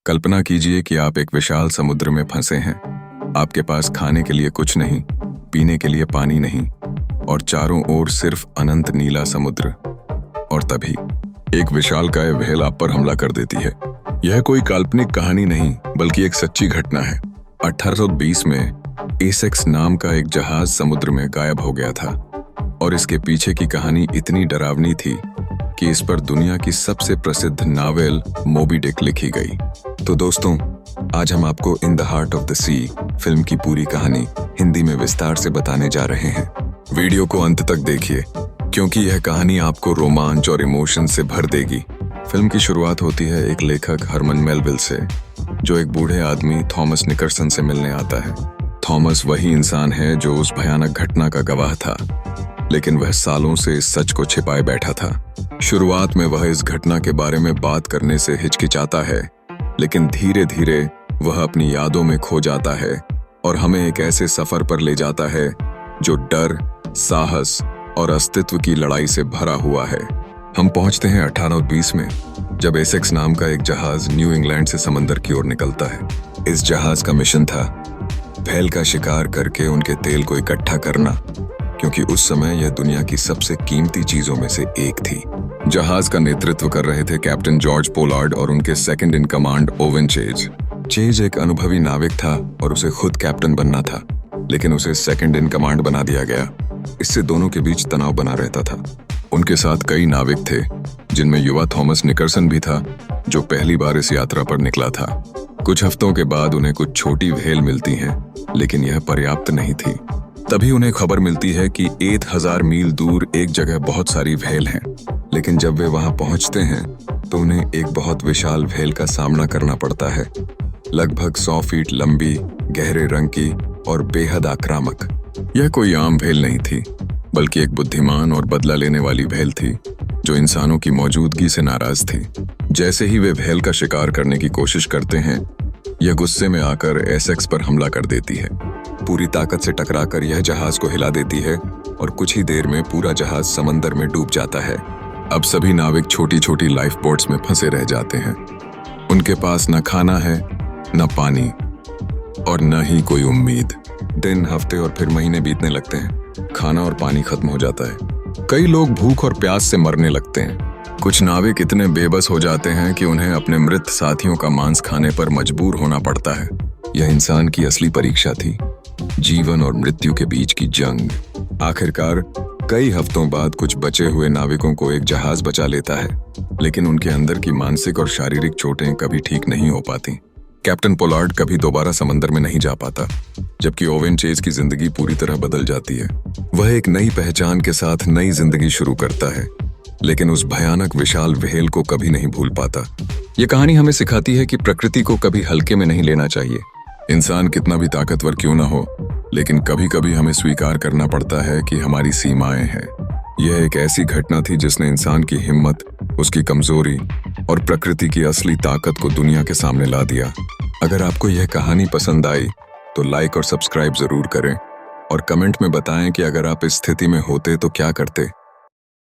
कल्पना कीजिए कि आप एक विशाल समुद्र में फंसे हैं। आपके पास खाने के लिए कुछ नहीं, पीने के लिए पानी नहीं और चारों ओर सिर्फ अनंत नीला समुद्र। और तभी एक विशालकाय व्हेल आप पर हमला कर देती है। यह कोई काल्पनिक कहानी नहीं बल्कि एक सच्ची घटना है। 1820 में एसेक्स नाम का एक जहाज समुद्र में गायब हो गया था और इसके पीछे की कहानी इतनी डरावनी थी कि इस पर दुनिया की सबसे प्रसिद्ध नावेल मोबी डिक लिखी गई। तो दोस्तों, आज हम आपको in the heart of the sea film की पूरी कहानी हिंदी में विस्तार से बताने जा रहे हैं। वीडियो को अंत तक देखिए क्योंकि यह कहानी आपको रोमांच और इमोशन से भर देगी। फिल्म की शुरुआत होती है एक लेखक हरमन मेलविल से, जो एक बूढ़े आदमी थॉमस निकर्सन से मिलने आता है। थॉमस वही इंसान है जो उस भयानक घटना का गवाह था, लेकिन वह सालों से इस सच को छिपाए बैठा था। शुरुआत में वह इस घटना के बारे में बात करने से हिचकिचाता है, लेकिन धीरे धीरे वह अपनी यादों में खो जाता है और हमें एक ऐसे सफर पर ले जाता है जो डर, साहस और अस्तित्व की लड़ाई से भरा हुआ है। हम पहुंचते हैं 1820 में, जब एसेक्स नाम का एक जहाज न्यू इंग्लैंड से समंदर की ओर निकलता है। इस जहाज का मिशन था व्हेल का शिकार करके उनके तेल को इकट्ठा करना, क्योंकि उस समय यह दुनिया की सबसे कीमती चीजों में से एक थी। जहाज का नेतृत्व कर रहे थे कैप्टन जॉर्ज पोलार्ड और उनके second in command Owen Chase. Chase एक अनुभवी नाविक था और उसे खुद कैप्टन बनना था, लेकिन उसे सेकंड इन कमांड बना दिया गया। इससे दोनों के बीच तनाव बना रहता था। उनके साथ कई नाविक थे, जिनमें युवा थॉमस निकर्सन भी था, जो पहली बार इस यात्रा पर निकला था। कुछ हफ्तों के बाद उन्हें कुछ छोटी व्हेल मिलती हैं, लेकिन यह पर्याप्त नहीं थी। तभी उन्हें खबर मिलती है कि 1000 मील दूर एक जगह बहुत सारी व्हेल हैं। लेकिन जब वे वहां पहुंचते हैं तो उन्हें एक बहुत विशाल व्हेल का सामना करना पड़ता है, लगभग 100 फीट लंबी, गहरे रंग की और बेहद आक्रामक। यह कोई आम व्हेल नहीं थी, बल्कि एक बुद्धिमान और बदला लेने वाली व्हेल थी, जो इंसानों की मौजूदगी से नाराज थी। जैसे ही वे व्हेल का शिकार करने की कोशिश करते हैं, यह गुस्से में आकर एसेक्स पर हमला कर देती है। पूरी ताकत से टकराकर यह जहाज को हिला देती है और कुछ ही देर में पूरा जहाज समंदर में डूब जाता है। अब सभी नाविक छोटी छोटी लाइफ बोट्स में फंसे रह जाते हैं। उनके पास न खाना है, न पानी और न ही कोई उम्मीद। दिन, हफ्ते और फिर महीने बीतने लगते हैं। खाना और पानी खत्म हो जाता है। कई लोग भूख और प्यास से मरने लगते हैं। कुछ नाविक इतने बेबस हो जाते हैं कि उन्हें अपने मृत साथियों का मांस खाने पर मजबूर होना पड़ता है। यह इंसान की असली परीक्षा थी, जीवन और मृत्यु के बीच की जंग। आखिरकार कई हफ्तों बाद कुछ बचे हुए नाविकों को एक जहाज बचा लेता है, लेकिन उनके अंदर की मानसिक और शारीरिक चोटें कभी ठीक नहीं हो पाती। कैप्टन पोलार्ड कभी दोबारा समंदर में नहीं जा पाता, जबकि ओवेन चेज की जिंदगी पूरी तरह बदल जाती है। वह एक नई पहचान के साथ नई जिंदगी शुरू करता है, लेकिन उस भयानक विशाल व्हेल को कभी नहीं भूल पाता। यह कहानी हमें सिखाती है कि प्रकृति को कभी हल्के में नहीं लेना चाहिए। इंसान कितना भी ताकतवर क्यों ना हो, लेकिन कभी कभी हमें स्वीकार करना पड़ता है कि हमारी सीमाएं हैं। यह एक ऐसी घटना थी जिसने इंसान की हिम्मत, उसकी कमजोरी और प्रकृति की असली ताकत को दुनिया के सामने ला दिया। अगर आपको यह कहानी पसंद आई तो लाइक और सब्सक्राइब जरूर करें और कमेंट में बताएं कि अगर आप इस स्थिति में होते तो क्या करते।